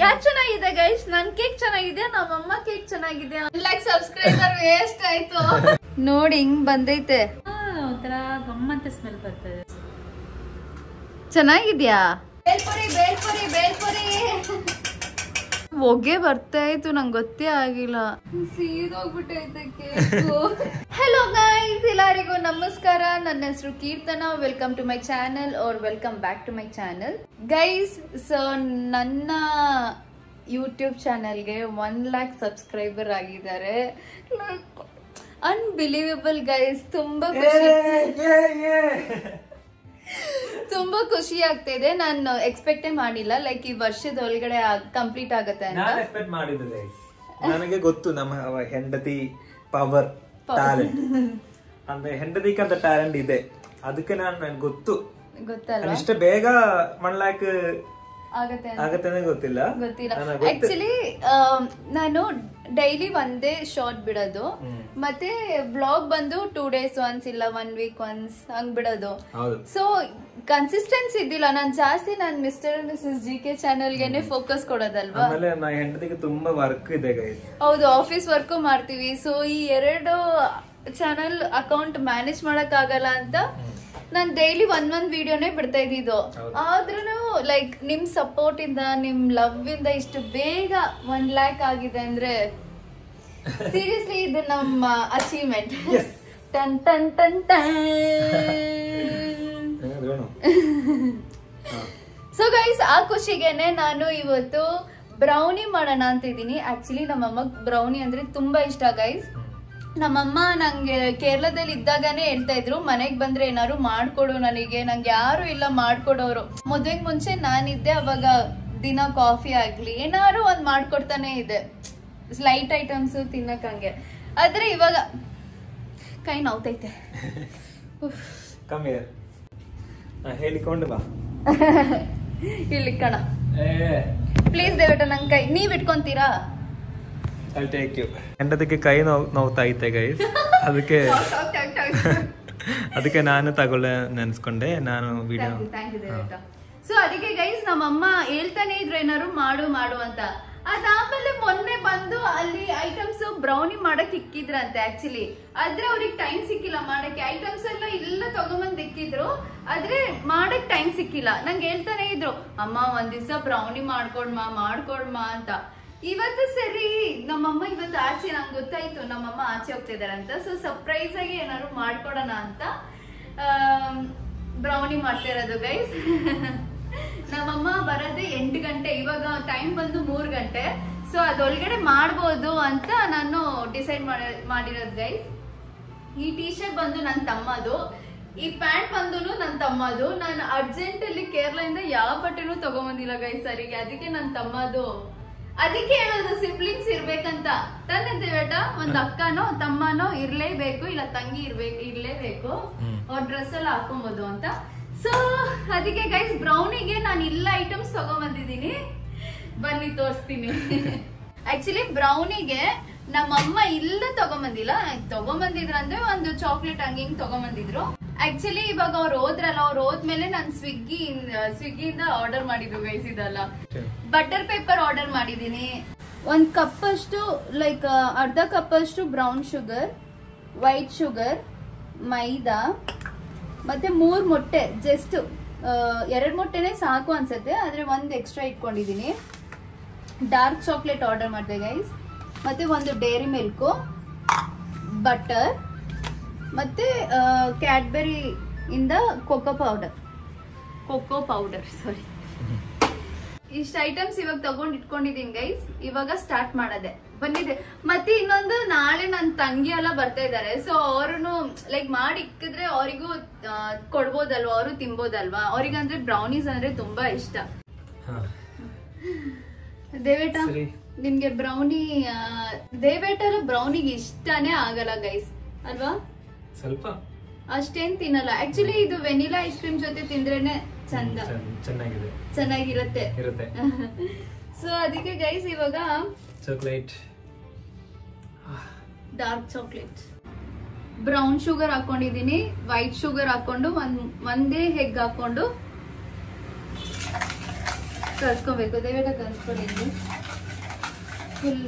ಯಾಕೆ ಚೆನ್ನಾಗಿದೆ ಗೈಸ್? ನನ್ ಕೇಕ್ ಚೆನ್ನಾಗಿದೆ, ನಮ್ಮಮ್ಮ ಕೇಕ್ ಚೆನ್ನಾಗಿದೆ. 1 ಲಕ್ಷ ಸಬ್ಸ್ಕ್ರೈಬರ್ ವೇಸ್ಟ್ ಆಯ್ತು. ನೋಡಿ ಹಿಂಗ್ ಬಂದೈತೆ, ಒಂಥರ ಗಮ್ಮಂತ ಸ್ಮೆಲ್ ಬರ್ತದೆ. ಚೆನ್ನಾಗಿದ್ಯಾ? ಬೇಲ್ಪುರಿ ಬೇಲ್ಪುರಿ ಬೇಲ್ಪುರಿ ಹೊಗೆ ಬರ್ತಾ ಇತ್ತು, ನಂಗೆ ಗೊತ್ತೇ ಆಗಿಲ್ಲ. ಸೀದೋಗ್ಬಿಟ್ಟೈತೆ ಕೇಕು. ಹಲೋ ಗೈಸ್, ಎಲ್ಲರಿಗೂ ನಮಸ್ಕಾರ. ನನ್ನ ಹೆಸರು Keerthana. Welcome to my channel or welcome back to my channel guys. So ನನ್ನ ಯೂಟ್ಯೂಬ್ ಚಾನೆಲ್ಗೆ 1 lakh ಸಬ್ಸ್ಕ್ರೈಬರ್ ಆಗಿದ್ದಾರೆ. Unbelievable guys. ತುಂಬಾ ಖುಷಿ ಆಗ್ತಾ ಇದೆ. ನಾನು ಎಕ್ಸ್ಪೆಕ್ಟೇ ಮಾಡಿಲ್ಲ, ಲೈಕ್ ಈ ವರ್ಷದ ಒಳಗಡೆ ಕಂಪ್ಲೀಟ್ ಆಗತ್ತೆ ಅಂತ. ನಾನು ಎಕ್ಸ್ಪೆಕ್ಟ್ ಮಾಡಿದ್ದೆ. ನನಗೆ ಗೊತ್ತು ನಮ್ಮ ಹೆಂಡತಿ ಪವರ್ ಟ್ಯಾಲೆಂಟ್ ಅಂದ್ರೆ ಹೆಂಡತಿಗಂತ ಟ್ಯಾಲೆಂಟ್ ಇದೆ. ಅದಕ್ಕೆ ನನಗೆ ಗೊತ್ತಲ್ಲ ಇಷ್ಟು ಬೇಗ 1 lakh ಆಗತ್ತೆ ಗೊತ್ತಿಲ್ಲ. ಆಕ್ಚುಲಿ ನಾನು ಡೈಲಿ ಒಂದೇ ಶಾರ್ಟ್ ಬಿಡೋದು, ಮತ್ತೆ ಬ್ಲಾಗ್ ಬಂದು 2 days ಒನ್ಸ್ ಇಲ್ಲ 1 week ಒನ್ಸ್ ಹಂಗ್ ಬಿಡೋದು. ಸೊ ಕನ್ಸಿಸ್ಟೆನ್ಸಿ ಇದ್ದಿಲ್ಲ. ನಾನು ಮಿಸ್ಟರ್ ಅಂಡ್ ಮಿಸಸ್ GK ಚಾನೆಲ್ಗೆನೆ ಫೋಕಸ್ ಕೊಡೋದಲ್ವಾ. ಹೆಂಡತಿಗೆ ತುಂಬಾ ವರ್ಕ್ ಇದೆ ಗೈಸ್. ಹೌದು, ಆಫೀಸ್ ವರ್ಕು ಮಾಡ್ತೀವಿ. ಸೊ ಈ 2 ಚಾನೆಲ್ ಅಕೌಂಟ್ ಮ್ಯಾನೇಜ್ ಮಾಡಕ್ ಆಗಲ್ಲ ಅಂತ ನಾನ್ ಡೈಲಿ ಒಂದ್ ವಿಡಿಯೋನೇ ಬಿಡ್ತಾ ಇದ್ದಿದ್ದು. ಆದ್ರೂ ಲೈಕ್ ನಿಮ್ ಸಪೋರ್ಟ್ ಇಂದ, ನಿಮ್ ಲವ್ ಇಂದ ಇಷ್ಟು ಬೇಗ 1 lakh ಆಗಿದೆ ಅಂದ್ರೆ ಸೀರಿಯಸ್ಲಿ ಇದು ನಮ್ಮ achievement. Ton ton ton ton. So guys, ಆ ಖುಷಿಗೆನೆ ನಾನು ಇವತ್ತು ಬ್ರೌನಿ ಮಾಡೋಣ ಅಂತ ಇದ್ದೀನಿ. ಆಕ್ಚುಲಿ ನಮ್ಮಮ್ಮಗ್ ಬ್ರೌನಿ ಅಂದ್ರೆ ತುಂಬಾ ಇಷ್ಟ ಗೈಸ್. ನಮ್ಮಮ್ಮ ನಂಗೆ ಕೇರಳದಲ್ಲಿ ಇದ್ದಾಗನೇ ಹೇಳ್ತಾ ಇದ್ರು, ಮನೆಗ್ ಬಂದ್ರೆ ಏನಾರು ಮಾಡ್ಕೊಡು ನನಗೆ, ನಂಗೆ ಯಾರು ಇಲ್ಲ ಮಾಡ್ಕೊಡೋರು. ಮದ್ವೆಗ್ ಮುಂಚೆ ನಾನಿದ್ದೆ, ಅವಾಗ ದಿನ ಕಾಫಿ ಆಗ್ಲಿ ಏನಾರು ಒಂದ್ ಮಾಡ್ಕೊಡ್ತಾನೆ ಇದೆ, ಲೈಟ್ ಐಟಮ್ಸ್ ತಿನ್ನಕ್ ಹಂಗೆ. ಆದ್ರೆ ಇವಾಗ ಕೈ ನೋವ್ತೈತೆ. ಹೇಳಿಕೊಂಡು ಬಾ ಇಲ್ಲಿ ಕಣ ಪ್ಲೀಸ್ ದಯವಿಟ್ಟು ನನ್ ಕೈ ನೀವ್ ಇಟ್ಕೊಂತೀರಾ? ಹೆಂಡತಿಗೆ ಕೈ ನೋವ್ತಾ ಐತೆ ಗೈಸ್. ಅದಕ್ಕೆ ನಾನು ತಗೊಳ್ಳೆ ನೆನ್ಸ್ಕೊಂಡೆ ನಾನು ವಿಡಿಯೋ. ಸೊ ಅದಕ್ಕೆ ಗೈಸ್ ನಮ್ಮಮ್ಮ ಹೇಳ್ತಾನೆ ಇದ್ರು ಏನಾರು ಮಾಡು ಅಂತ. ಅದಾದ್ಮೇಲೆ ಮೊನ್ನೆ ಬಂದು ಅಲ್ಲಿ ಐಟಮ್ಸ್ ಬ್ರೌನಿ ಮಾಡಕ್ ಇಕ್ಕಿದ್ರಂತೆ. ಆಕ್ಚುಲಿ ಆದ್ರೆ ಅವ್ರಿಗೆ ಟೈಮ್ ಸಿಕ್ಕಿಲ್ಲ ಮಾಡಕ್ಕೆ. ಐಟಮ್ಸ್ ಎಲ್ಲ ತಗೊಂಬಂದ್ ಇಕ್ಕಿದ್ರು, ಆದ್ರೆ ಮಾಡಕ್ ಟೈಮ್ ಸಿಕ್ಕಿಲ್ಲ. ನಂಗೆ ಹೇಳ್ತಾನೆ ಇದ್ರು, ಅಮ್ಮ ಒಂದ್ ದಿವ್ಸ ಬ್ರೌನಿ ಮಾಡ್ಕೊಡ್ಮಾ ಅಂತ. ಇವತ್ತು ಸರಿ ನಮ್ಮಮ್ಮ ಇವತ್ತು ಆಚೆ, ನಂಗೆ ಗೊತ್ತಾಯ್ತು ನಮ್ಮಮ್ಮ ಆಚೆ ಹೋಗ್ತಾ ಇದಾರೆ ಅಂತ. ಸೊ ಸರ್ಪ್ರೈಸ್ ಆಗಿ ಏನಾದ್ರು ಮಾಡ್ಕೊಡೋಣ ಅಂತ ಬ್ರೌನಿ ಮಾಡ್ತಾ ಇರೋದು ಗೈಸ್. ನಮ್ಮಮ್ಮ ಬರೋದೇ 8 ಗಂಟೆ, ಇವಾಗ ಟೈಮ್ ಬಂದು 3 ಗಂಟೆ. ಸೊ ಅದೊಳಗಡೆ ಮಾಡ್ಬೋದು ಅಂತ ನಾನು ಡಿಸೈಡ್ ಮಾಡಿರೋದು ಗೈಸ್. ಈ ಟೀ ಶರ್ಟ್ ಬಂದು ನನ್ನ ತಮ್ಮದು, ಈ ಪ್ಯಾಂಟ್ ಬಂದು ನನ್ನ ತಮ್ಮದು. ನಾನು ಅರ್ಜೆಂಟ್ ಅಲ್ಲಿ ಕೇರಳದಿಂದ ಯಾವ ಬಟ್ಟೆನೂ ತಗೊಂಬಂದಿಲ್ಲ ಗೈಸ್ ಸರಿಗೆ. ಅದಕ್ಕೆ ನನ್ನ ತಮ್ಮದು. ಅದಕ್ಕೆ ಹೇಳೋದು ಸಿಬ್ಲಿಂಗ್ಸ್ ಇರ್ಬೇಕಂತ ತಾನೇ ದೇವೇಟ. ಒಂದ್ ಅಕ್ಕನೋ ತಮ್ಮನೋ ಇರ್ಲೇಬೇಕು, ಇಲ್ಲ ತಂಗಿ ಇರ್ಲೇಬೇಕು. ಅವ್ರ ಡ್ರೆಸ್ ಎಲ್ಲ ಹಾಕೊಬಹುದು ಅಂತ. ಸೊ ಅದಕ್ಕೆ ಗೈಸ್ ಬ್ರೌನಿಗೆ ನಾನು ಇಲ್ಲ ಐಟಮ್ಸ್ ತಗೊಂಬಂದಿದ್ದೀನಿ, ಬನ್ನಿ ತೋರಿಸ್ತೀನಿ. ಆಕ್ಚುಲಿ ಬ್ರೌನಿಗೆ ನಮ್ಮಮ್ಮ ಇಲ್ಲ ತಗೊಂಬಂದಿದ್ರು ಅಂದ್ರೆ ಒಂದು ಚಾಕ್ಲೇಟ್ ಹಂಗಿಂಗ್ ತಗೊಂಬಂದಿದ್ರು. ಆಕ್ಚುಲಿ ಇವಾಗ ಅವ್ರು ಹೋದ್ಮೇಲೆ ನಾನು ಸ್ವಿಗ್ಗಿಯಿಂದ ಆರ್ಡರ್ ಮಾಡಿದ್ರು ಗೈಸ್. ಇದಲ್ಲ ಬಟರ್ ಪೇಪರ್ ಆರ್ಡರ್ ಮಾಡಿದೀನಿ. 1 ಕಪ್ ಅಷ್ಟು, ಲೈಕ್ ಅರ್ಧ ಕಪ್ ಅಷ್ಟು ಬ್ರೌನ್ ಶುಗರ್, ವೈಟ್ ಶುಗರ್, ಮೈದಾ, ಮತ್ತೆ 3 ಮೊಟ್ಟೆ. ಜಸ್ಟ್ 2 ಮೊಟ್ಟೆನೆ ಸಾಕು ಅನ್ಸುತ್ತೆ, ಆದ್ರೆ 1 ಎಕ್ಸ್ಟ್ರಾ ಇಟ್ಕೊಂಡಿದೀನಿ. ಡಾರ್ಕ್ ಚಾಕ್ಲೇಟ್ ಆರ್ಡರ್ ಮಾಡಿದೆ ಗೈಸ್. ಮತ್ತೆ 1 ಡೈರಿ ಮಿಲ್ಕು, ಬಟರ್, ಮತ್ತೆ ಕ್ಯಾಡ್ಬರಿ ಇಂದ ಕೋಕೋ ಪೌಡರ್ ಸಾರಿ. ಇಷ್ಟ ಐಟಮ್ಸ್ ಇವಾಗ ತಗೊಂಡ್ ಇಟ್ಕೊಂಡಿದೀನಿ ಗೈಸ್. ಇವಾಗ ಸ್ಟಾರ್ಟ್ ಮಾಡದೆ ಬಂದಿದೆ. ಮತ್ತೆ ಇನ್ನೊಂದು, ನಾಳೆ ನನ್ನ ತಂಗಿ ಎಲ್ಲ ಬರ್ತಾ ಇದಾರೆ. ಸೊ ಅವ್ರು ಲೈಕ್ ಮಾಡಿ ಇಕ್ಕಿದ್ರೆ ಅವರಿಗೂ ಕೊಡ್ಬೋದಲ್ವಾ, ಅವರು ತಿನ್ಬೋದಲ್ವಾ. ಅವ್ರಿಗಂದ್ರೆ ಬ್ರೌನೀಸ್ ಅಂದ್ರೆ ತುಂಬಾ ಇಷ್ಟ. ದೇವೇಟ ನಿಮ್ಗೆ ಬ್ರೌನಿ, ದೇವೇಟಲ್ಲ ಬ್ರೌನಿಗೆ ಇಷ್ಟನೇ ಆಗಲ್ಲ ಗೈಸ್ ಅಲ್ವಾ? ಸ್ವಲ್ಪ ಅಷ್ಟೇನ್ ತಿನ್ನಲ್ಲ. ಆಕ್ಚುಲಿ ಇದು ವೆನಿಲಾ ಐಸ್ ಕ್ರೀಮ್ ಜೊತೆ ತಿಂದ್ರೇನೆ ಚೆನ್ನಾಗಿರುತ್ತೆ. ಸೊ ಅದಕ್ಕೆ ಗೈಸ್ ಇವಾಗ chocolate, dark chocolate, brown sugar ಹಾಕೊಂಡಿದೀನಿ, ವೈಟ್ ಶುಗರ್ ಹಾಕೊಂಡು ಒಂದೇ ಹೆಗ್ ಹಾಕೊಂಡು ಕಲ್ಸ್ಕೊಬೇಕು. ದಯವಿಟ್ಟು ಕಲ್ಸ್ಕೊಡಿ ಫುಲ್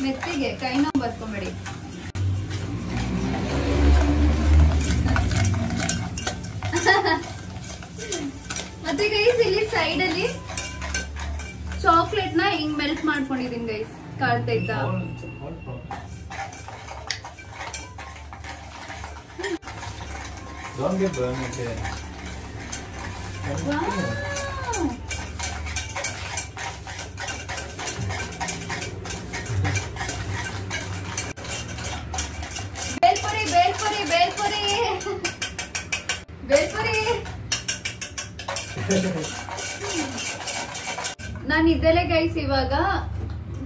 ಮೆತ್ತಿಗೆ, ಕೈನ ಬರ್ಕೊಂಬೇಡಿ. ಮತ್ತೆ ಗೈಸ್ ಇಲ್ಲಿ ಸೈಡ್ ಅಲ್ಲಿ ಚಾಕ್ಲೇಟ್ ನ ಹಿಂಗ್ ಮೆಲ್ಟ್ ಮಾಡ್ಕೊಂಡಿದೀನಿ ಗೈಸ್. ಕಾಳ್ತೈತಾ? Don't get burned again. Wow. Bhelpuri bhelpuri bhelpuri bhelpuri. ನಾನು ಇದ್ದಲ್ಲೇ ಗೈಸ್ ಇವಾಗ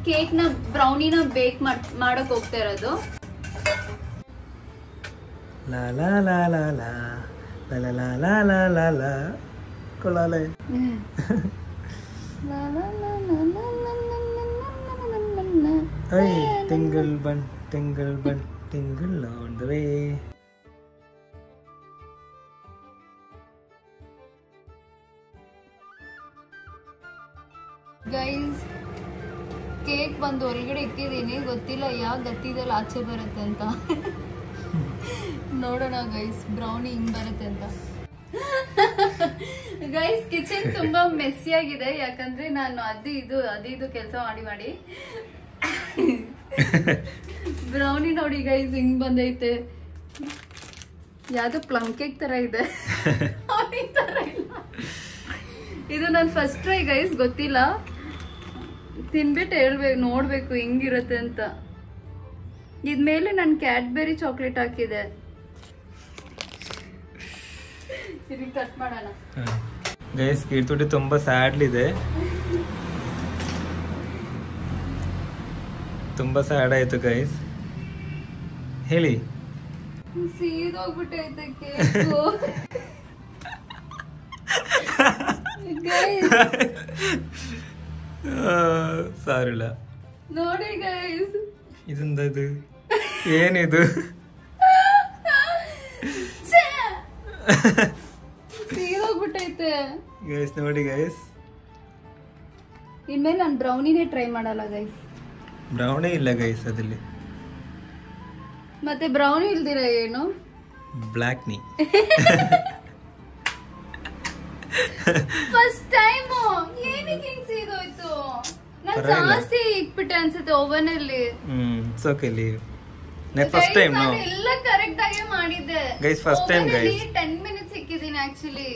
ಕೇಕ್ ನ ಬ್ರೌನಿನ ಬೇಕ್ ಮಾಡಕ್ ಹೋಗ್ತಾ ಇರೋದು. La la la la la la la la la la la la ಕೊಳಲೆ. Hey, tingle bun tingle on the way. Guys cake ಬಂದು ಹೊರಗಡೆ ಇಟ್ಟಿದ್ದೀನಿ, ಗೊತ್ತಿಲ್ಲ ಯಾವ ಗತ್ತಿದಲ್ಲಿ ಆಚೆ ಬರುತ್ತೆ ಅಂತ. ನೋಡೋಣ ಗೈಸ್ ಬ್ರೌನಿ ಹಿಂಗ್ ಬರುತ್ತೆ ಅಂತ. ಗೈಸ್ ಕಿಚನ್ ತುಂಬಾ ಮೆಸ್ಸಿ ಆಗಿದೆ, ಯಾಕಂದ್ರೆ ನಾನು ಅದು ಇದು ಕೆಲಸ ಮಾಡಿ ಬ್ರೌನಿ ನೋಡಿ ಗೈಸ್ ಹಿಂಗ್ ಬಂದೈತೆ. ಯಾವ್ದು ಪ್ಲಮ್ ಕೇಕ್ ತರ ಇದೆ. ಇದು ನನ್ ಫಸ್ಟ್ ಟ್ರೈ ಗೈಸ್, ಗೊತ್ತಿಲ್ಲ, ತಿನ್ಬಿಟ್ಟು ಹೇಳ್ಬೇಕು, ನೋಡ್ಬೇಕು ಹೆಂಗಿರುತ್ತೆ ಅಂತ. ಇದ್ಮೇಲೆ ನಾನು ಕ್ಯಾಡ್ಬೆರಿ ಚಾಕ್ಲೇಟ್ ಹಾಕಿದೆ. ಕಟ್ ಮಾಡೋಣ ಗೈಸ್. ಕೀರ್ತುಡಿ ತುಂಬಾ ಸ್ಯಾಡ್ಲಿದೆ, ತುಂಬಾ ಸ್ಯಾಡ್ ಆಯ್ತು ಗೈಸ್. ಹೇಳಿ. ಸೀದೋಗ್ಬಿಟ್ಟೈತೆ ಕೇಕು. ಸಾರಿಲ್ಲ ನೋಡಿ ಗೈಸ್. ಇದೊಂದು ಏನಿದು? ಸೀದೋಗ್ಬಿಟ್ಟೈತೆ ಗೈಸ್, ನೋಡಿ ಗೈಸ್. ಇನ್ಮೇಲೆ ನಾನು ಬ್ರೌನಿನೇ ಟ್ರೈ ಮಾಡಲ್ಲ ಗೈಸ್. ಬ್ರೌನಿ ಇಲ್ಲ ಗೈಸ್ ಅದಲ್ಲಿ. ಮತ್ತೆ ಬ್ರೌನಿ ಇಲ್ದಿರ ಏನು? ಬ್ಲ್ಯಾಕ್ ನೀ. ಫಸ್ಟ್ ಟೈಮ್ ಏನಕ್ಕೆ ಹಿಂಗ್ ಸೀದೋಯ್ತು? ನಾನು ಜಾಸ್ತಿ ಇಟ್ಬಿಟ್ಟೆ ಅನ್ಸುತ್ತೆ ಓವನ್ ಅಲ್ಲಿ. Okay leave. First time no. ಎಲ್ಲ ಕರೆಕ್ಟ್ ಆಗಿ ಮಾಡಿದ್ದೆ guys. First time guys. 10 minutes ಇಕ್ಕಿದೀನಿ ಆಕ್ಚುಲಿ.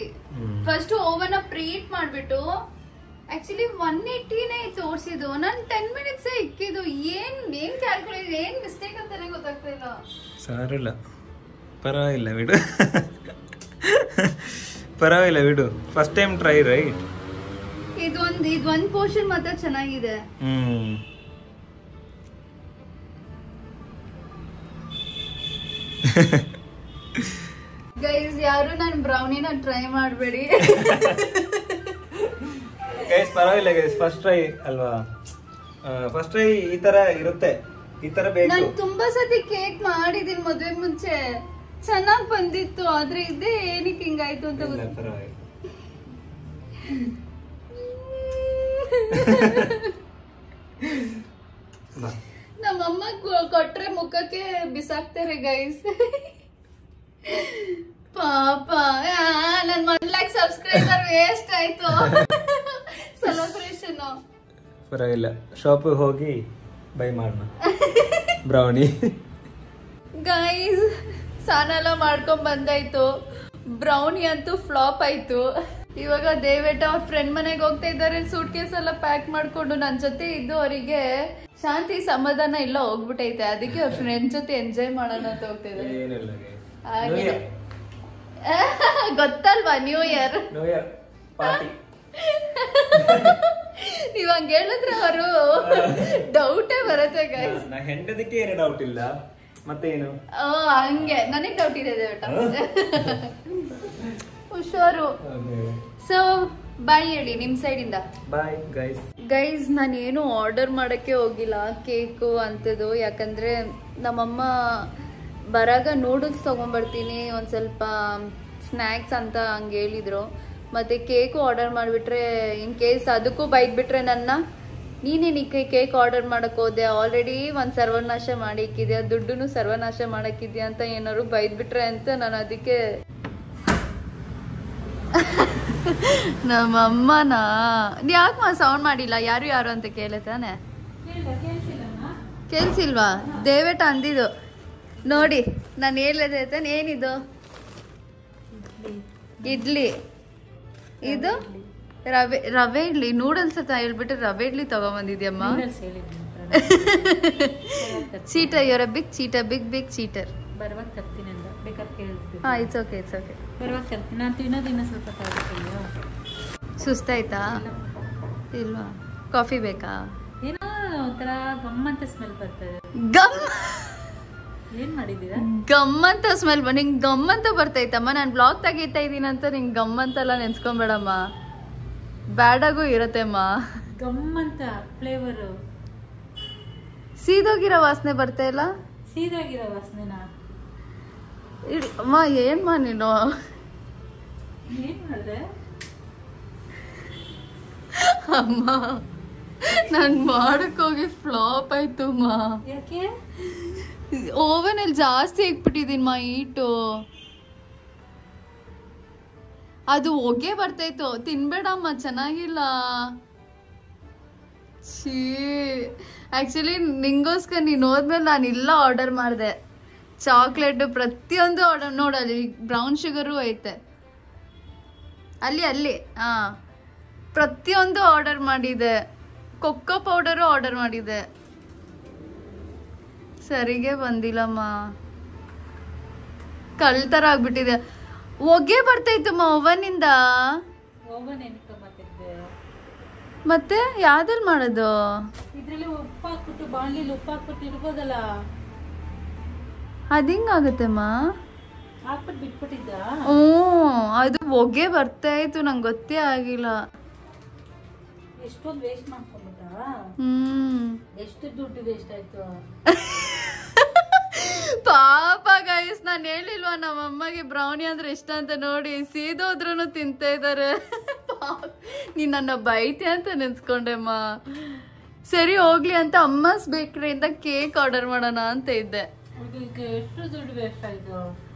ಫಸ್ಟ್ ಓವನ್ ಪ್ರೀಟ್ ಮಾಡ್ಬಿಟ್ಟು ಆಕ್ಚುಲಿ 180ನೇ ತೋರಿಸಿದ್ದು, ನಾನು 10 ಮಿನಿಟ್ಸ್ ಇಕ್ಕಿದ್ದು. ಏನ್ ಕ್ಯಾಲ್ಕುಲೇಟ್, ಏನ್ ಮಿಸ್ಟೇಕ್ ಅಂತಾನೆ ಗೊತ್ತಾಗ್ತಾ ಇಲ್ಲ. ಸಾರಿಲ್ಲ, ಪರವಾಗಿಲ್ಲ ಬಿಡು. ಪರವಾಗಿಲ್ಲ ಬಿಡು. First time try right. ಇದೊಂದು ಪೋರ್ಷನ್ ಮಾತ್ರ ಚೆನ್ನಾಗಿದೆ. ಗೈಸ್ ಯಾರು ನಾನು ಬ್ರೌನಿನ ಟ್ರೈ ಮಾಡಬೇಡಿ ಗೈಸ್. ಪರವಾಗಿಲ್ಲ ಗೈಸ್, ಫಸ್ಟ್ ಟ್ರೈ ಅಲ್ವಾ? ಫಸ್ಟ್ ಟ್ರೈ ಈ ತರ ಇರುತ್ತೆ, ಈ ತರ ಬೇಕು. ನಾನು ತುಂಬಾ ಸತಿ ಕೇಕ್ ಮಾಡಿದೀನಿ ಮದುವೆ ಮುಂಚೆ, ಚೆನ್ನಾಗ್ ಬಂದಿತ್ತು. ಆದ್ರೆ ಇದೇ ಏನಕ್ಕೆ ಹಿಂಗಾಯ್ತು ಅಂತ ಗೊತ್ತಿಲ್ಲ. ನಮ್ಮಮ್ಮ ಕೊಟ್ರೆ ಮುಖಕ್ಕೆ ಬಿಸಾಕ್ತಾರೆ ಗೈಸ್. ಪಾಪ ನನ್ 1 ಲಕ್ಷ ಸಬ್ಸ್ಕ್ರೈಬರ್ ವೇಸ್ಟ್ ಆಯ್ತು. ಸೆಲೆಬ್ರೇಷನ್. ಪರವಾಗಿಲ್ಲ, ಶಾಪ್ ಹೋಗಿ ಬೈ ಮಾಡೋಣ ಬ್ರೌನಿ. ಗೈಸ್ ಸ್ನಾನ ಎಲ್ಲ ಮಾಡ್ಕೊಂಡ್ ಬಂದಾಯ್ತು. ಬ್ರೌನಿ ಅಂತೂ ಫ್ಲಾಪ್ ಆಯ್ತು. ಇವಾಗ ದಯವಿಟ್ಟು ಅವ್ರ ಫ್ರೆಂಡ್ ಮನೆಗೆ ಹೋಗ್ತಾ ಇದ್ದಾರೆ. ಸೂಟ್ ಕೇಸ್ ಎಲ್ಲ ಪ್ಯಾಕ್ ಮಾಡ್ಕೊಂಡು ನನ್ ಜೊತೆ ಇದ್ದು ಅವರಿಗೆ ಶಾಂತಿ ಸಮಾಧಾನ ಎಲ್ಲ ಹೋಗ್ಬಿಟ್ಟೈತೆ. ಅದಕ್ಕೆ ಅವ್ರ ಫ್ರೆಂಡ್ ಜೊತೆ ಎಂಜಾಯ್ ಮಾಡೋಣ ಅಂತ ಹೋಗ್ತಿದ್ದಾರೆ. ಗೊತ್ತಲ್ವಾ ನ್ಯೂ ಇಯರ್ ಪಾರ್ಟಿ. ನೀವ್ ಹಂಗ ಹೇಳಿದ್ರೆ ಅವರು ಡೌಟೇ ಬರುತ್ತೆ ಗೈಸ್. ನಾ ಹೆಂಡದಕ್ಕೆ ಏನು ಡೌಟ್ ಇಲ್ಲ, ಮತ್ತೇನು ಹಂಗೆ ನನಗ್ ಡೌಟ್ ಇದೆ ಹುಷಾರು. ಸೊ ಬಾಯ್ ಹೇಳಿ ನಿಮ್ ಸೈಡ್ ಇಂದ. Bye guys. ಗೈಸ್ ನಾನೇನು ಆರ್ಡರ್ ಮಾಡಕ್ಕೆ ಹೋಗಿಲ್ಲ ಕೇಕು ಅಂತದ್ದು, ಯಾಕಂದ್ರೆ ನಮ್ಮಮ್ಮ ಬರಾಗ ನೂಡಲ್ಸ್ ತಗೊಂಡ್ಬರ್ತೀನಿ, ಒಂದ್ ಸ್ವಲ್ಪ ಸ್ನ್ಯಾಕ್ಸ್ ಅಂತ ಹಂಗೆ ಹೇಳಿದ್ರು. ಮತ್ತೆ ಕೇಕು ಆರ್ಡರ್ ಮಾಡಿಬಿಟ್ರೆ ಇನ್ ಕೇಸ್ ಅದಕ್ಕೂ ಬೈದ್ಬಿಟ್ರೆ ನನ್ನ ನೀನೇನಿಕ್ಕೆ ಕೇಕ್ ಆರ್ಡರ್ ಮಾಡಕ್ ಹೋದೆ, ಆಲ್ರೆಡಿ ಒಂದು ಸರ್ವನಾಶ ಮಾಡಿಕ್ಕಿದ್ಯಾ, ದುಡ್ಡು ಸರ್ವನಾಶ ಮಾಡಕ್ಕಿದ್ಯಾ ಅಂತ ಏನಾದ್ರು ಬೈದ್ಬಿಟ್ರೆ ಅಂತ ನಾನು ಅದಕ್ಕೆ ನಮ್ಮಮ್ಮನ ಯಾಕೆ ಸೌಂಡ್ ಮಾಡಿಲ್ಲ, ಯಾರು ಅಂತ ಕೇಳೆ ತಾನೆ, ಕೇಳಿಸಿಲ್ವಾ? ದಯವಿಟ್ಟು ಅಂದಿದ್ದು ನೋಡಿ, ನಾನು ಹೇಳದೆ ತಾನೆ. ಏನಿದು? ಇಡ್ಲಿ. ಇದು ರವೆ ಇಡ್ಲಿ. ನೂಡಲ್ಸ್ ಅಂತ ಹೇಳ್ಬಿಟ್ಟು ರವೆ ಇಡ್ಲಿ ತಗೊಂಬಂದಿದ್ಯಮ್ಮ. Cheater, your a big cheater, big cheater. ಬರುವಾಗ ತರ್ತೀನಿ ಅಂತ ಬೇಕಾದ್ರೆ ಕೇಳ್ತೀನಿ. ಹಾ, ಇಟ್ಸ್ ಓಕೆ. ಬರುವಾಗ ತರ್ತೀನಿ. ನಾನು ತಿನ್ನೋದಿನ್ನ ಸ್ವಲ್ಪ ತಗೋತೀನಿ. ಸುಸ್ತಾಯ್ತಾ? ಇಲ್ವಾ? ಕಾಫಿ ಬೇಕಾ? ಏನೋ ಒಂಥರ ಗಮ್ಮಂತ ಸ್ಮೆಲ್ ಬರ್ತದೆ. ಏನ್ ಮಾಡಿದ್ದೀರಾ? ಗಮ್ಮಂತ ಸ್ಮೆಲ್. ನಿಂಗೆ ಗಮ್ಮಂತ ಬರ್ತೈತಮ್ಮ. ನಾನು ಬ್ಲಾಗ್ ತೆಗಿತಾ ಇದ್ದೀನಂತ ನಿಂಗೆ ಗಮ್ಮಂತೆಲ್ಲ ನೆನ್ಸ್ಕೊಂಬೇಡಮ್ಮ, ಬ್ಯಾಡಾಗೂ ಇರತ್ತೆಮ್ಮ. ಗಮ್ಮಂತ ಫ್ಲೇವರು. ಸೀದೋಗಿರೋ ವಾಸನೆ ಬರ್ತಾ ಇಲ್ಲ? ಸೀದಾಗಿರೋ ವಾಸನೆನಾ? ಅಮ್ಮ ಏನ್ಮಾ ನೀನು? ಏನ್ ಮಾಡಿದೆ ಅಮ್ಮ? ನಾನ್ ಮಾಡಕ್ ಹೋಗಿ ಫ್ಲಾಪ್ ಆಯ್ತು ಅಮ್ಮ. ಯಾಕೆ? ಓವನ್ ಅಲ್ಲಿ ಜಾಸ್ತಿ ಇಕ್ಬಿಟ್ಟಿದೀನಮ್ಮ ಹೀಟು. ಅದು ಹೊಗೆ ಬರ್ತೈತು, ತಿನ್ಬೇಡಮ್ಮ, ಚೆನ್ನಾಗಿಲ್ಲ. ಛೀ, ಆಕ್ಚುಲಿ ನಿಂಗೋಸ್ಕರ ನೀನು ಹೋದ್ಮೇಲೆ ನಾನು ಇಲ್ಲ ಆರ್ಡರ್ ಮಾಡಿದೆ. ಚಾಕ್ಲೇಟ್ ಪ್ರತಿಯೊಂದು ಆರ್ಡರ್ ನೋಡಲ್ಲಿ, ಬ್ರೌನ್ ಶುಗರು ಐತೆ ಅಲ್ಲಿ. ಹಾ, ಪ್ರತಿಯೊಂದು ಆರ್ಡರ್ ಮಾಡಿದೆ. ಕೊಕ್ಕೋ ಪೌಡರು ಆರ್ಡರ್ ಮಾಡಿದೆ, ಸರಿಗೆ ಬಂದಿಲ್ಲಮ್ಮ. ಕಳ್ತರ ಆಗ್ಬಿಟ್ಟಿದೆ. ಹೊಗೆ ಬರ್ತೈತಮ್ಮ ಓವನಿಂದ. ಓವನ್ ಏನಕ್ಕೆ ಮಾತಿದ್ದೆ? ಮತ್ತೆ ಯಾವ್ದ್ರಲ್ಲಿ ಮಾಡೋದು? ಇದ್ರಲ್ಲಿ ಉಪ್ಪು ಹಾಕ್ಬಿಟ್ಟು, ಬಾಣಲಿಲಿ ಉಪ್ಪು ಹಾಕ್ಬಿಟ್ಟು ಇಡ್ಬೋದಲ್ಲ. ಅದ್ ಹಿಂಗಾಗತ್ತಮ್ಮ? ಹಾಕ್ಬಿಟ್ಟು ಬಿಟ್ಬಿಟ್ಟಿದ್ದ? ಅದು ಹೊಗೆ ಬರ್ತಾ ಇತ್ತು, ನಂಗೆ ಗೊತ್ತೇ ಆಗಿಲ್ಲ. ಎಷ್ಟೊಂದು ವೇಸ್ಟ್ ಮಾಡ್ಕೊಂಡ್ಬಿಟ್ಟ. ಎಷ್ಟು ದುಡ್ಡು ವೇಸ್ಟ್ ಆಯ್ತು. ಪಾಪ ಗೈಸ್, ನಾನು ಹೇಳಿಲ್ವಾ ನಮ್ಮಮ್ಮಗೆ ಬ್ರೌನಿ ಅಂದ್ರೆ ಇಷ್ಟ ಅಂತ, ನೋಡಿ ಸೀದೋದ್ರೂ ತಿಂತಾ ಇದಾರೆ. ನೀನ್ ನನ್ನ ಬೈತಿ ಅಂತ ನೆನ್ಸ್ಕೊಂಡೆಮ್ಮ. ಸರಿ ಹೋಗ್ಲಿ ಅಂತ ಅಮ್ಮಸ್ ಬೇಕರಿಯಿಂದ ಕೇಕ್ ಆರ್ಡರ್ ಮಾಡೋಣ ಅಂತ ಇದ್ದೆ. ಎಷ್ಟು ದುಡ್ಡು ವೇಸ್ಟ್ ಆಯ್ತು?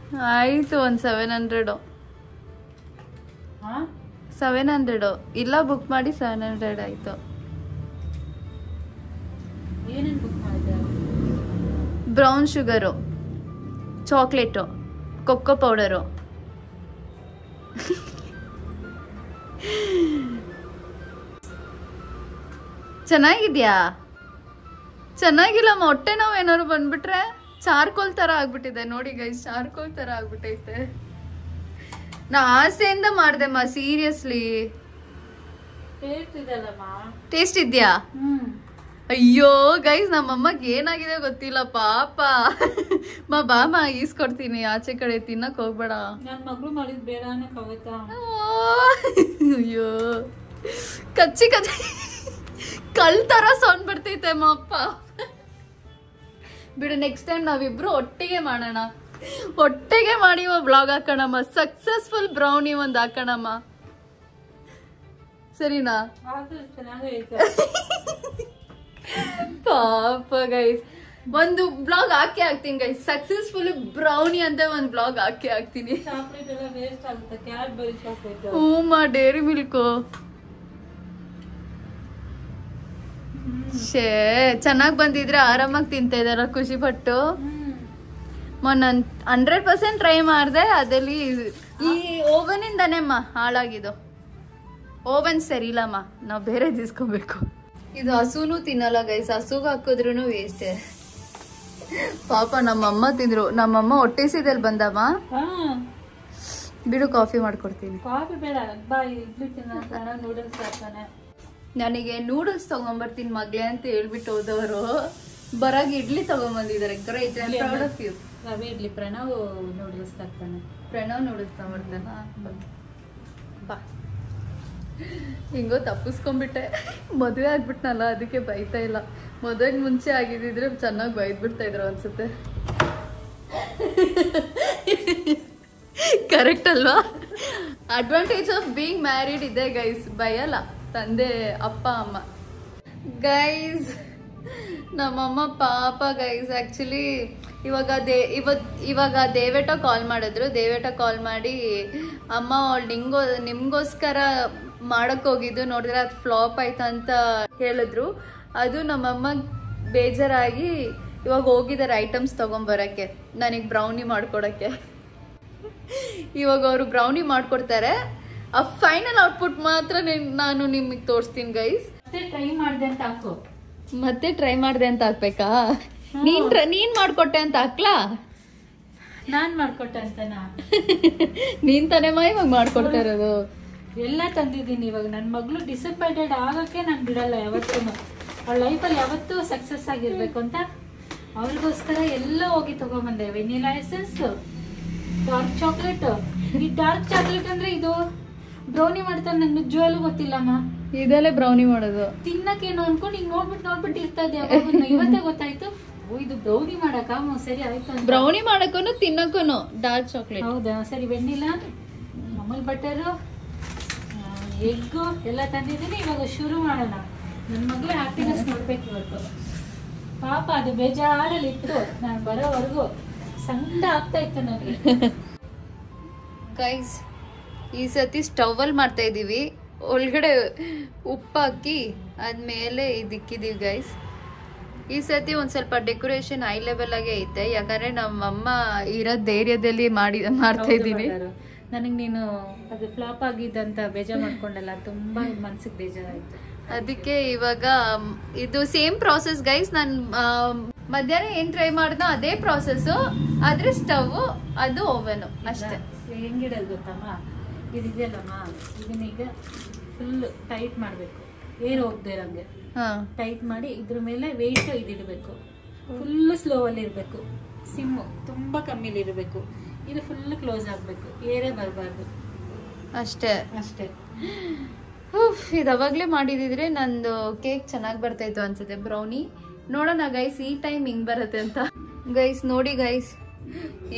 ಆಯ್ತು, ಒಂದು 700. 700 ಇಲ್ಲ, ಬುಕ್ ಮಾಡಿ 700 ಆಯ್ತು. ಏನೇನು ಬುಕ್ ಮಾಡಿದೆ? Brown sugar, chocolate, cocoa powder. ಚೆನ್ನಾಗಿದ್ಯಾ? ಚೆನ್ನಾಗಿಲ್ಲಮ್ಮ, ಹೊಟ್ಟೆ ನೋವು ಏನಾದ್ರು ಬಂದ್ಬಿಟ್ರೆ ಚಾರ್ಕೋಲ್ ತರ ಆಗ್ಬಿಟ್ಟಿದೆ ನೋಡಿ ಗೈಸ್, ಚಾರ್ಕೋಲ್ ತರ ಆಗ್ಬಿಟ್ಟೈತೆ. ನಾ ಆಸೆಯಿಂದ ಮಾಡ್ದೆಮ್ಮ, ಸೀರಿಯಸ್ಲಿ. ಟೇಸ್ಟ್ ಇದ್ಯಾ? ಅಯ್ಯೋ ಗೈಸ್, ನಮ್ಮಮ್ಮಗೆ ಏನಾಗಿದೆ ಗೊತ್ತಿಲ್ಲ ಪಾಪ. ಬಾಮ ಈಸ್ಕೊಡ್ತೀನಿ, ಆಚೆ ಕಡೆ ತಿನ್ನಕ್ ಹೋಗ್ಬೇಡ. ನನ್ನ ಮಗಳು ಮಾಡಿದ್ ಬೇಡ ಅನ್ನಕ್ಕಾಗತ್ತಾ? ಅಯ್ಯೋ, ಕಚ್ಚಿ ಕಲ್ ತರ ಸೌಂಡ್ ಬರ್ತೈತೆ ಅಪ್ಪ. ಬಿಡು, ನೆಕ್ಸ್ಟ್ ಟೈಮ್ ನಾವಿಬ್ರು ಒಟ್ಟಿಗೆ ಮಾಡೋಣ, ಒಟ್ಟಿಗೆ ಮಾಡಿ ಬ್ಲಾಗ್ ಹಾಕೋಣಮ್ಮ. ಸಕ್ಸಸ್ಫುಲ್ ಬ್ರೌನಿ ಒಂದ್ ಹಾಕೋಣಮ್ಮ, ಸರಿನಾ? ಪಾಪ ಗೈಸ್, ಒಂದು ಬ್ಲಾಗ್ ಹಾಕಿ ಹಾಕ್ತೀನಿ ಗೈಸ್. ಸಕ್ಸಸ್ಫುಲ್ ಬ್ರೌನಿ ಅಂತ ಒಂದ್ ಬ್ಲಾಗ್ ಹಾಕಿ ಹಾಕ್ತೀನಿ. ಹ್ಞೂ, ಡೇರಿ ಮಿಲ್ಕು. ಶೇ, ಚೆನ್ನಾಗ್ ಬಂದಿದ್ರೆ ಆರಾಮಾಗಿ ತಿಂತಾ ಇದಾರ, ಖುಷಿ ಪಟ್ಟು. ಮೊನ್ನೆ 100% ಟ್ರೈ ಮಾಡಿದೆ. ಅದಲ್ಲಿ ಈ ಓವನ್ ಇಂದಾನೇಮ್ಮ ಹಾಳಾಗಿದ್ದು. ಓವನ್ ಸರಿ ಇಲ್ಲಮ್ಮ, ನಾವು ಬೇರೆ ಇಸ್ಕೋಬೇಕು. ಇದು ಹಸುನು ತಿನ್ನಲ್ಲ ಗೈಸ್, ಹಸುಗ್ ಹಾಕಿದ್ರು ವೇಸ್ಟ್. ಪಾಪ ನಮ್ಮಮ್ಮ ತಿಂದ್ರು. ನಮ್ಮಮ್ಮ ಹೊಟ್ಟೆಸಿದಲ್ಲಿ ಬಂದಮ್ಮ. ಬಿಡು, ಕಾಫಿ ಮಾಡ್ಕೊಡ್ತೀನಿ. ಕಾಫಿ ಬೇಡ, ಬಾ ಇಡ್ಲಿ ತಿನ್ನ, ನೂಡಲ್ಸ್ ಹಾಕ್ತಾನೆ. ನನಗೆ ನೂಡಲ್ಸ್ ತಗೊಂಡ್ಬರ್ತೀನಿ ಮಗ್ಲೆ ಅಂತ ಹೇಳ್ಬಿಟ್ಟು ಹೋದವರು ಬರಾಗ ಇಡ್ಲಿ ತಗೊಂಡ್ಬಂದಿದ್ದಾರೆ. Great, I am proud of you. ರವೆ ಇಡ್ಲಿ. ಪ್ರಣವ್ ನೂಡಲ್ಸ್ ಹಾಕ್ತಾನೆ. ಪ್ರಣವ್ ನೂಡಲ್ಸ್ ತಗೊಂಡ್ಬರ್ತಾನ. ಬಾ, ಹಿಂಗೋ ತಪ್ಪಿಸ್ಕೊಂಡ್ಬಿಟ್ಟೆ. ಮದುವೆ ಆಗ್ಬಿಟ್ನಲ್ಲ, ಅದಕ್ಕೆ ಬೈತಾ ಇಲ್ಲ. ಮದುವೆಗೆ ಮುಂಚೆ ಆಗಿದ್ದಿದ್ರೆ ಚೆನ್ನಾಗಿ ಬೈದ್ಬಿಡ್ತಾ ಇದ್ರು ಅನ್ಸುತ್ತೆ. ಕರೆಕ್ಟ್ ಅಲ್ವಾ? ಅಡ್ವಾಂಟೇಜ್ ಆಫ್ ಬೀಯಿಂಗ್ ಮ್ಯಾರಿಡ್ ಇದೆ ಗೈಸ್, ಭಯಲ್ಲ ತಂದೆ ಅಪ್ಪ ಅಮ್ಮ. ಗೈಸ್ ನಮ್ಮಮ್ಮ ಪಾಪ ಗೈಸ್, ಆಕ್ಚುಲಿ ಇವಾಗ ದೇವೇಟ ಕಾಲ್ ಮಾಡಿದ್ರು. ದೇವೇಟ ಕಾಲ್ ಮಾಡಿ ಅಮ್ಮ ಅವಳು ನಿಮ್ಗೋಸ್ಕರ ಮಾಡಕ್ ಹೋಗಿದ್ದು, ನೋಡಿದ್ರೆ ಅದು ಫ್ಲಾಪ್ ಆಯ್ತಾ ಅಂತ ಹೇಳಿದ್ರು. ಅದು ನಮ್ಮಮ್ಮ ಬೇಜಾರಾಗಿ ಇವಾಗ ಹೋಗಿದ್ದಾರೆ ಐಟಮ್ಸ್ ತಗೊಂಬರಕ್ಕೆ, ನನಗೆ ಬ್ರೌನಿ ಮಾಡ್ಕೊಡಕ್ಕೆ. ಇವಾಗ ಅವರು ಬ್ರೌನಿ ಮಾಡ್ಕೊಡ್ತಾರೆ. ಆ ಫೈನಲ್ ಔಟ್ಪುಟ್ ಮಾತ್ರ ನಾನು ನಿಮಗೆ ತೋರಿಸ್ತೀನಿ ಗೈಸ್. ಟ್ರೈ ಮಾಡಿದೆ ಅಂತ ಹಾಕು. ಮತ್ತೆ ಟ್ರೈ ಮಾಡಿದೆ ಅಂತ ಹಾಕ್ಬೇಕಾ? ನೀನ್ ಮಾಡ್ಕೊಟ್ಟೆ ಅಂತ ಹಾಕ್ಲಾ? ನಾನ್ ಮಾಡ್ಕೊಟ್ಟೆ ಅಂತನಾ? ನೀನ್ ತಾನೇ ಇವಾಗ ಮಾಡ್ಕೊಡ್ತಾ ಇರೋದು. ಎಲ್ಲ ತಂದಿದ್ದೀನಿ. ಇವಾಗ ನನ್ನ ಮಗಳು ಡಿಸಪಾಯಿಂಟೆಡ್ ಆಗಕ್ಕೆ ನಾನು ಬಿಡಲ್ಲ ಯಾವತ್ತೂ. ಅವಳ ಲೈಫಲ್ಲಿ ಯಾವತ್ತೂ ಸಕ್ಸಸ್ ಆಗಿರ್ಬೇಕು ಅಂತ ಅವ್ರಿಗೋಸ್ಕರ ಎಲ್ಲ ಹೋಗಿ ತಗೊಂಬಂದೆ. Vanilla essence, dark chocolate. ಈ ಡಾರ್ಕ್ ಚಾಕ್ಲೇಟ್ ಅಂದ್ರೆ ಇದು ಬ್ರೌನಿ ಮಾಡ್ತಾರೆ, ನಂಗೆ ನಿಜವಾಗ್ಲೂ ಗೊತ್ತಿಲ್ಲಮ್ಮ. ಇದೆಲ್ಲ ಬ್ರೌನಿ ಮಾಡೋದು ತಿನ್ನಕ್ಕೇನು ಅನ್ಕೊಂಡು ಈಗ ನೋಡ್ಬಿಟ್ಟು ಇರ್ತಾ ಇದ್ದೆ. ಇವತ್ತೇ ಗೊತ್ತಾಯ್ತು, ಓ ಇದು ಬ್ರೌನಿ ಮಾಡಕ. ಸರಿ ಆಯ್ತು. ಬ್ರೌನಿ ಮಾಡಕ್ಕೂ ತಿನ್ನಕ್ಕೂ ಡಾರ್ಕ್ ಚಾಕ್ಲೇಟ್. ಹೌದಾ? ಸರಿ. ವೆನಿಲಾ, ಅಮೂಲ್ ಬಟರು, ಎಗ್ಗು ಎಲ್ಲ ತಂದಿದ್ದೀನಿ. ಇವಾಗ ಶುರು ಮಾಡೋಣ. ನನ್ನ ಮಗಳ ಹ್ಯಾಪಿನೆಸ್ ನೋಡ್ಬೇಕು ಇವತ್ತು. ಪಾಪ ಅದು ಬೇಜಾರಲ್ಲಿ ಇತ್ತು, ನಾನು ಬರೋವರೆಗೂ ಸಂಕಟ ಆಗ್ತಾ ಇತ್ತು ನನಗೆ. ಗೈಸ್ ಈ ಸತಿ ಸ್ಟವ್ ಅಲ್ಲಿ ಮಾಡ್ತಾ ಇದೀವಿ. ಒಳಗಡೆ ಉಪ್ಪು ಹಾಕಿ ಆದ್ಮೇಲೆ ಇದಿಕ್ಕಿದೀವಿ ಗೈಸ್. ಈ ಸತಿ ಒಂದ್ ಸ್ವಲ್ಪ ಡೆಕೋರೇಷನ್ ಹೈ ಲೆವೆಲ್ ಆಗೇ ಐತೆ, ಯಾಕಂದ್ರೆ ನಮ್ಮಮ್ಮ ಇರೋ ಧೈರ್ಯದಲ್ಲಿ ಮಾಡ್ತಾ ಇದೀವಿ. ನನಗೆ ನೀನು ಅದು ಫ್ಲಾಪ್ ಆಗಿದ್ದಂತ ಬೇಜಾರ್ ಮಾಡ್ಕೊಂಡಲ್ಲ, ತುಂಬಾ ಮನ್ಸಿಗೆ ಬೇಜಾರಾಯ್ತು. ಅದಕ್ಕೆ ಇವಾಗ ಇದು ಸೇಮ್ ಪ್ರಾಸೆಸ್ ಗೈಸ್. ನಾನು ಮಧ್ಯಾಹ್ನ ಏನ್ ಟ್ರೈ ಮಾಡ್ದೋ ಅದೇ ಪ್ರಾಸೆಸ್, ಆದ್ರೆ ಸ್ಟವ್ ಅದು ಓವನ್ ಅಷ್ಟೇ. ಹೆಂಗಿಡೋದು ಗೊತ್ತಮ್ಮ, ಇದಿದೆಯಲ್ಲಮ್ಮ, ಇದನ್ನೀಗ ಫುಲ್ ಟೈಟ್ ಮಾಡ್ಬೇಕು, ಏರ್ ಹೋಗ್ದೇ ಇರಂಗೆ ಟೈಟ್ ಮಾಡಿ ಇದ್ರ ಮೇಲೆ ವೆಯ್ಟ್ ಇದಿಡ್ಬೇಕು. ಫುಲ್ ಸ್ಲೋ ಅಲ್ಲಿ ಇರ್ಬೇಕು, ಸಿಮ್ಮು ತುಂಬಾ ಕಮ್ಮಿಲಿ ಇರಬೇಕು. ಇದು ಫುಲ್ ಕ್ಲೋಸ್ ಆಗ್ಬೇಕು, ಏರೇ ಬರಬಾರ್ದು. ಅಷ್ಟೇ. ಇದು ಅವಾಗ್ಲೇ ಮಾಡಿದಿದ್ರೆ ನಂದು ಕೇಕ್ ಚೆನ್ನಾಗಿ ಬರ್ತಾ ಇತ್ತು ಅನ್ಸುತ್ತೆ, ಬ್ರೌನಿ. ನೋಡೋಣ ಗೈಸ್ ಈ ಟೈಮ್ ಹಿಂಗ್ ಬರುತ್ತೆ ಅಂತ. ಗೈಸ್ ನೋಡಿ ಗೈಸ್,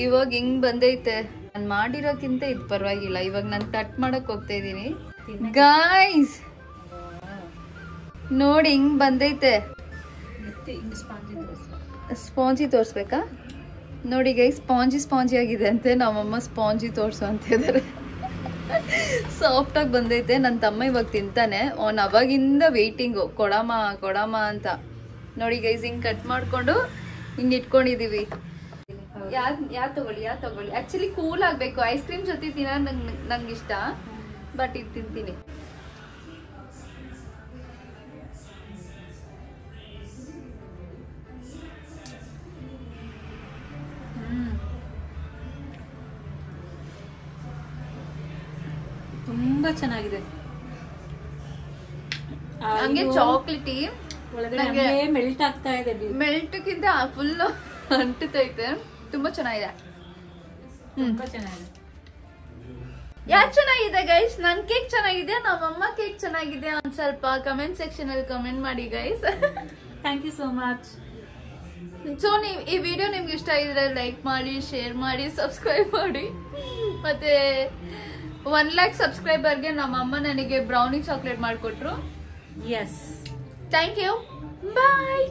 ಇವಾಗ ಹಿಂಗ್ ಬಂದೈತೆ. ನಾನು ಮಾಡಿರೋಕ್ಕಿಂತ ಇದು ಪರವಾಗಿಲ್ಲ. ಇವಾಗ ನಾನು ಕಟ್ ಮಾಡಕ್ ಹೋಗ್ತಾ ಇದೀನಿ ಗೈಸ್. ನೋಡಿ ಹಿಂಗ್ ಬಂದೈತೆ. ಸ್ಪಾಂಜಿ ತೋರ್ಸ್ಬೇಕಾ? ನೋಡಿ ಗೈಸ್, ಸ್ಪಾಂಜಿ ಆಗಿದೆ ಅಂತೆ. ನಮ್ಮಮ್ಮ ಸ್ಪಾಂಜಿ ತೋರ್ಸು ಅಂತ ಇದಾರೆ. ಸಾಫ್ಟ್ ಆಗಿ ಬಂದೈತೆ. ನನ್ನ ತಮ್ಮ ಇವಾಗ ತಿಂತಾನೆ. ಅವ್ನು ಅವಾಗಿಂದ ವೇಟಿಂಗು, ಕೊಡಮ್ಮ ಅಂತ. ನೋಡಿ ಗೈಸ್, ಹಿಂಗ್ ಕಟ್ ಮಾಡ್ಕೊಂಡು ಹಿಂಗ್ ಇಟ್ಕೊಂಡಿದೀವಿ. ಯಾ ತಗೊಳ್ಳಿ. ಆಕ್ಚುಲಿ ಕೂಲ್ ಆಗ್ಬೇಕು. ಐಸ್ ಕ್ರೀಮ್ ಜೊತೆ ತಿನ್ನೋದು ನಂಗೆ ಇಷ್ಟ, ಬಟ್ ಇದು ತಿಂತೀನಿ. ತುಂಬಾ ಚೆನ್ನಾಗಿದೆ. ಹಂಗೆ ಚಾಕ್ಲೇಟಿ ಮೆಲ್ಟ್ ಆಗ್ತಾ ಇದೆ. ಮೆಲ್ಟ್ಗಿಂತ ಫುಲ್ ಅಂಟುತ್ತೈತೆ. ತುಂಬಾ ಚೆನ್ನಾಗಿದೆ. ಯಾಕೆ ಚೆನ್ನಾಗಿದೆ ಗೈಸ್? ನನ್ ಕೇಕ್ ಚೆನ್ನಾಗಿದೆ, ನಮ್ಮಮ್ಮ ಕೇಕ್ ಚೆನ್ನಾಗಿದೆ. ಒಂದ್ ಸ್ವಲ್ಪ ಕಮೆಂಟ್ ಸೆಕ್ಷನ್ ಅಲ್ಲಿ ಕಮೆಂಟ್ ಮಾಡಿ guys. Thank you so much. So ಈ ವಿಡಿಯೋ ನಿಮ್ಗೆ ಇಷ್ಟ ಆಗಿದ್ರೆ ಲೈಕ್ ಮಾಡಿ, ಶೇರ್ ಮಾಡಿ, ಸಬ್ಸ್ಕ್ರೈಬ್ ಮಾಡಿ. ಮತ್ತೆ 1 lakh ಸಬ್ಸ್ಕ್ರೈಬರ್ಗೆ ನಮ್ಮಮ್ಮ ನನಗೆ ಬ್ರೌನಿ ಚಾಕ್ಲೇಟ್ ಮಾಡಿಕೊಟ್ರು. Yes, thank you. ಬಾಯ್.